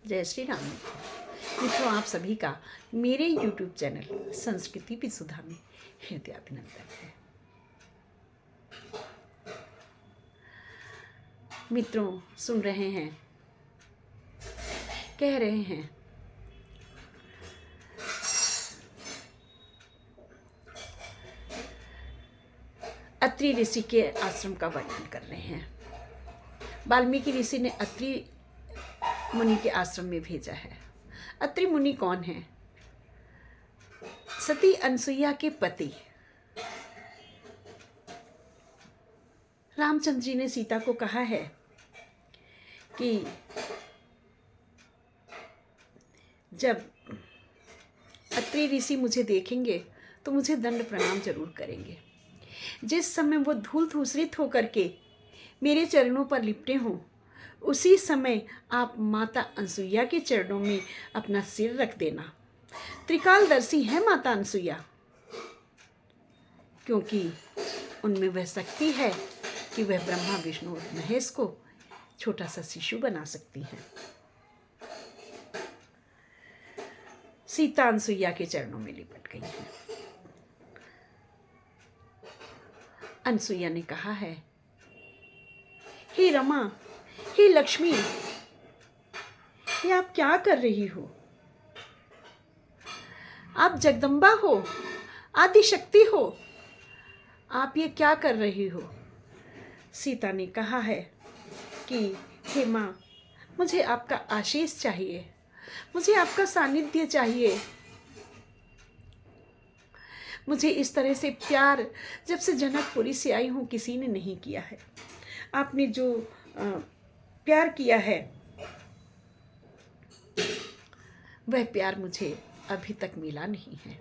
जय श्री राम मित्रों, आप सभी का मेरे YouTube चैनल संस्कृति भी सुधा में हृदय अभिनंदन है। मित्रों, सुन रहे हैं, कह रहे हैं अत्रि ऋषि के आश्रम का वर्णन कर रहे हैं। वाल्मीकि ऋषि ने अत्रि मुनि के आश्रम में भेजा है। अत्रि मुनि कौन है? सती अनसुईया के पति। रामचंद्र जी ने सीता को कहा है कि जब अत्रि ऋषि मुझे देखेंगे तो मुझे दंड प्रणाम जरूर करेंगे। जिस समय वो धूल धूसरित होकर के मेरे चरणों पर लिपटे हों, उसी समय आप माता अनसुईया के चरणों में अपना सिर रख देना। त्रिकालदर्शी है माता अनसुईया, क्योंकि उनमें वह शक्ति है कि वह ब्रह्मा विष्णु और महेश को छोटा सा शिशु बना सकती हैं। सीता अनसुईया के चरणों में लिपट गई है। अनसुईया ने कहा है, हे रमा, हे लक्ष्मी, ये आप क्या कर रही हो? आप जगदम्बा हो, आदि शक्ति हो, आप ये क्या कर रही हो? सीता ने कहा है कि हे माँ, मुझे आपका आशीष चाहिए, मुझे आपका सानिध्य चाहिए। मुझे इस तरह से प्यार जब से जनकपुरी से आई हूँ किसी ने नहीं किया है। आपने जो प्यार किया है वह प्यार मुझे अभी तक मिला नहीं है।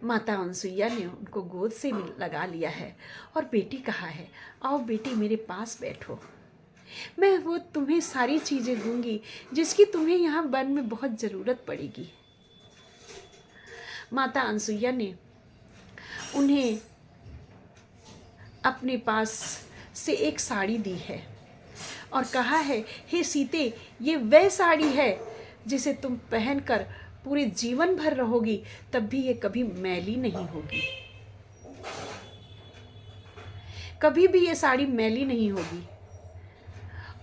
माता अनसुईया ने उनको गोद से लगा लिया है और बेटी कहा है, आओ बेटी मेरे पास बैठो, मैं वो तुम्हें सारी चीज़ें दूंगी जिसकी तुम्हें यहाँ वन में बहुत ज़रूरत पड़ेगी। माता अनसुईया ने उन्हें अपने पास से एक साड़ी दी है और कहा है, हे सीते, ये वह साड़ी है जिसे तुम पहनकर पूरे जीवन भर रहोगी, तब भी ये कभी मैली नहीं होगी, कभी भी ये साड़ी मैली नहीं होगी।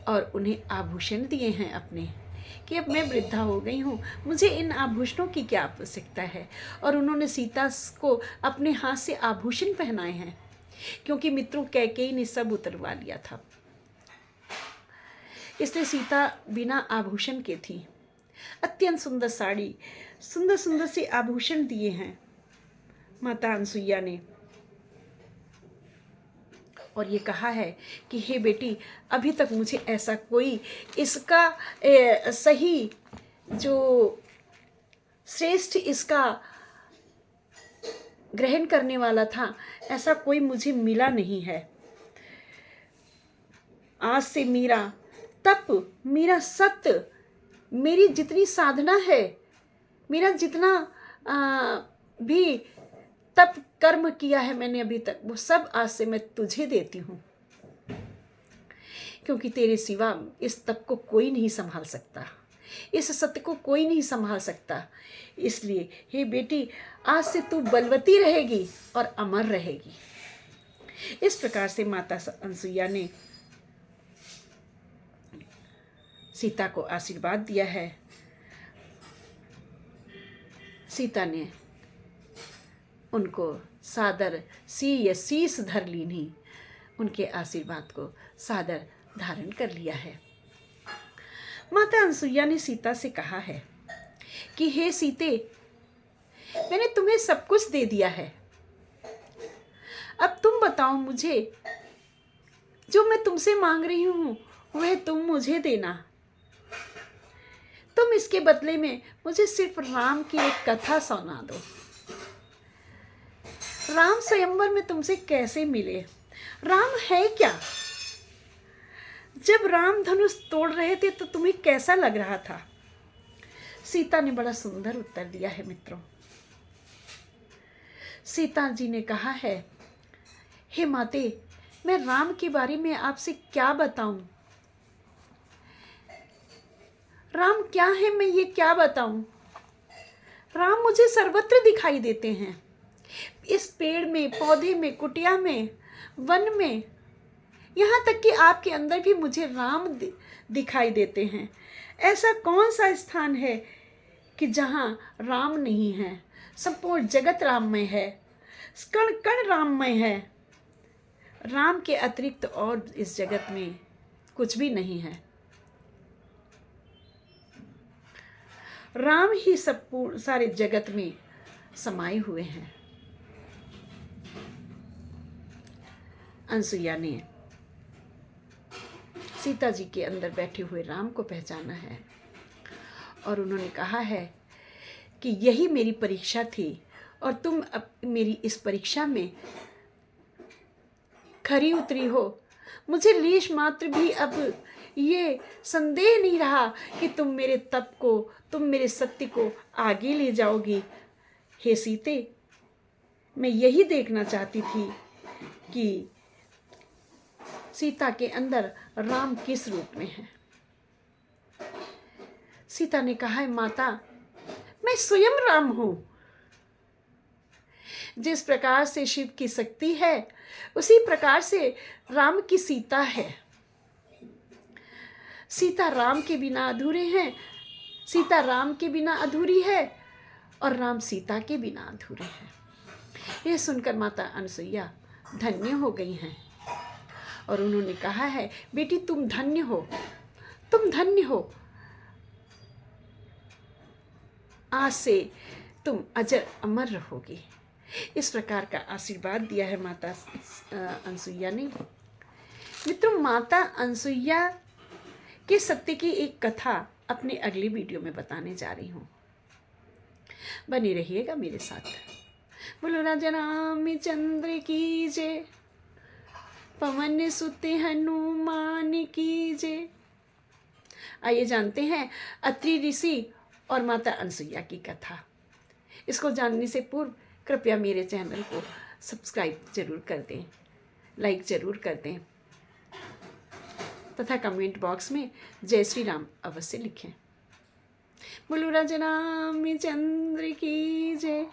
और उन्हें आभूषण दिए हैं अपने कि अब मैं वृद्धा हो गई हूँ, मुझे इन आभूषणों की क्या आवश्यकता है। और उन्होंने सीता को अपने हाथ से आभूषण पहनाए हैं, क्योंकि मित्रों कैकेयी ने सब उतरवा लिया था, इसलिए सीता बिना आभूषण के थी। अत्यंत सुंदर साड़ी, सुंदर सुंदर से आभूषण दिए हैं माता अनसुईया ने। और ये कहा है कि हे बेटी, अभी तक मुझे ऐसा कोई इसका सही जो श्रेष्ठ इसका ग्रहण करने वाला था, ऐसा कोई मुझे मिला नहीं है। आज से मेरा तप, मेरा सत्य, मेरी जितनी साधना है, मेरा जितना भी तप कर्म किया है मैंने अभी तक, वो सब आज से मैं तुझे देती हूँ, क्योंकि तेरे सिवा इस तप को कोई नहीं संभाल सकता, इस सत्य को कोई नहीं संभाल सकता। इसलिए हे बेटी, आज से तू बलवती रहेगी और अमर रहेगी। इस प्रकार से माता अनसुईया ने सीता को आशीर्वाद दिया है। सीता ने उनको सादर शीस धर लीनी, उनके आशीर्वाद को सादर धारण कर लिया है। माता अनसुईया ने सीता से कहा है कि हे सीते, मैंने तुम्हें सब कुछ दे दिया है, अब तुम बताओ मुझे, जो मैं तुमसे मांग रही हूँ वह तुम मुझे देना। तुम इसके बदले में मुझे सिर्फ राम की एक कथा सुना दो। राम स्वयंवर में तुमसे कैसे मिले? राम है क्या? जब राम धनुष तोड़ रहे थे तो तुम्हें कैसा लग रहा था? सीता ने बड़ा सुंदर उत्तर दिया है मित्रों। सीता जी ने कहा है, हे माते, मैं राम के बारे में आपसे क्या बताऊं? राम क्या है मैं ये क्या बताऊं। राम मुझे सर्वत्र दिखाई देते हैं, इस पेड़ में, पौधे में, कुटिया में, वन में, यहाँ तक कि आपके अंदर भी मुझे राम दिखाई देते हैं। ऐसा कौन सा स्थान है कि जहाँ राम नहीं है। संपूर्ण जगत राममय है, कण कण राममय है। राम के अतिरिक्त और इस जगत में कुछ भी नहीं है। राम ही सब सारे जगत में समाये हुए हैं। अनसुईया ने सीता जी के अंदर बैठे हुए राम को पहचाना है और उन्होंने कहा है कि यही मेरी परीक्षा थी और तुम अब मेरी इस परीक्षा में खरी उतरी हो। मुझे लेश मात्र भी अब ये संदेह नहीं रहा कि तुम मेरे तप को, तुम मेरे सत्य को आगे ले जाओगी। हे सीते, मैं यही देखना चाहती थी कि सीता के अंदर राम किस रूप में है। सीता ने कहा है, माता मैं स्वयं राम हूं। जिस प्रकार से शिव की शक्ति है उसी प्रकार से राम की सीता है। सीता राम के बिना अधूरे हैं, सीता राम के बिना अधूरी है और राम सीता के बिना अधूरे हैं। यह सुनकर माता अनसुईया धन्य हो गई हैं और उन्होंने कहा है, बेटी तुम धन्य हो, तुम धन्य हो। आज से तुम अजर अमर रहोगी। इस प्रकार का आशीर्वाद दिया है माता अनसुईया ने। मित्रों, माता अनसुईया के सत्य की एक कथा अपने अगली वीडियो में बताने जा रही हूँ। बने रहिएगा मेरे साथ। बोलो राजा रामचंद्र की जय, पवन सुत हनुमान की जय। आइए जानते हैं अत्रि ऋषि और माता अनसुईया की कथा। इसको जानने से पूर्व कृपया मेरे चैनल को सब्सक्राइब जरूर कर दें, लाइक जरूर कर दें तथा कमेंट बॉक्स में जय श्री राम अवश्य लिखें। बोलो राजा रामचंद्र की जय।